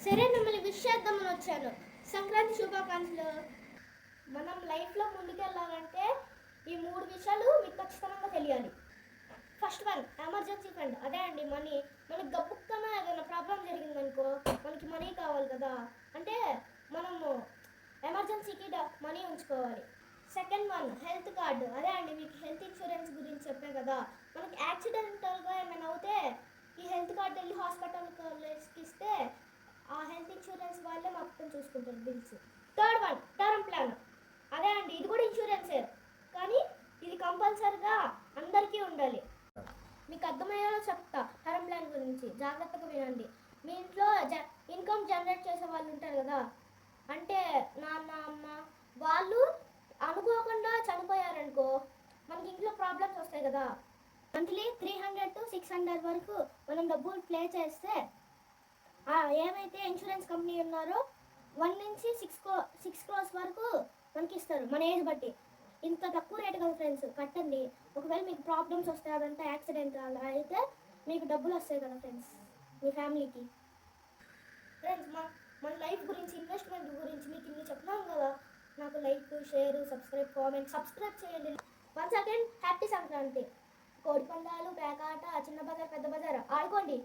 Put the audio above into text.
సరే, మిమ్మల్ని విష్ చేద్దామని వచ్చాను. సంక్రాంతి శుభాకాంక్షలు. మనం లైఫ్లో ముందుకెళ్ళాలంటే ఈ 3 విషయాలు మీకు ఖచ్చితంగా తెలియాలి. First one, emergency fund. అదే అండి మనీ. మనకి గబుక్కన ఏదైనా ప్రాబ్లం జరిగిందనుకో, మనకి మనీ కావాలి కదా, అంటే మనము ఎమర్జెన్సీకి మనీ ఉంచుకోవాలి. Second one, health card. అదే అండి మీకు హెల్త్ ఇన్సూరెన్స్ గురించి చెప్పే కదా. మనకి యాక్సిడెంటల్గా ఏమైనా అవుతే ఈ హెల్త్ కార్డు వెళ్ళి హాస్పిటల్కి ఇస్తే ఆ హెల్త్ ఇన్సూరెన్స్ వాళ్ళే మొత్తం చూసుకుంటారు bills. Third one, term plan. అదే అండి ఇది కూడా ఇన్సూరెన్సే, కానీ ఇది కంపల్సరిగా అందరికీ ఉండాలి. మీకు అర్థమయ్యేలా చెప్తా టర్మ్ ప్లాన్ గురించి, జాగ్రత్తగా వినండి. మీ ఇంట్లో ఇన్కమ్ జనరేట్ చేసే వాళ్ళు ఉంటారు కదా, అంటే నాన్న అమ్మ, వాళ్ళు అనుకోకుండా చనిపోయారనుకో మనకి ఇంట్లో ప్రాబ్లమ్స్ వస్తాయి కదా. మంత్లీ 300 to 600 వరకు మనం డబ్బులు ప్లే చేస్తే ఏమైతే ఇన్సూరెన్స్ కంపెనీ ఉన్నారో 1 నుంచి 6 crores వరకు మనకి ఇస్తారు, మన ఏజ్ బట్టి. ఇంత తక్కువ రేటు కదా ఫ్రెండ్స్, కట్టండి. ఒకవేళ మీకు ప్రాబ్లమ్స్ వస్తాయి, అదంతా యాక్సిడెంట్ అలా అయితే మీకు డబ్బులు వస్తాయి కదా ఫ్రెండ్స్, మీ ఫ్యామిలీకి. ఫ్రెండ్స్, మన లైఫ్ గురించి, ఇన్వెస్ట్మెంట్ గురించి మీకు ఇన్ని చెప్తున్నాం కదా. నాకు లైక్, షేర్, సబ్స్క్రైబ్ చేయండి. Once again happy Sankranti. కోడి పందాలు, పేకాట, చిన్న బజార్ పెద్ద బజార్ ఆడుకోండి.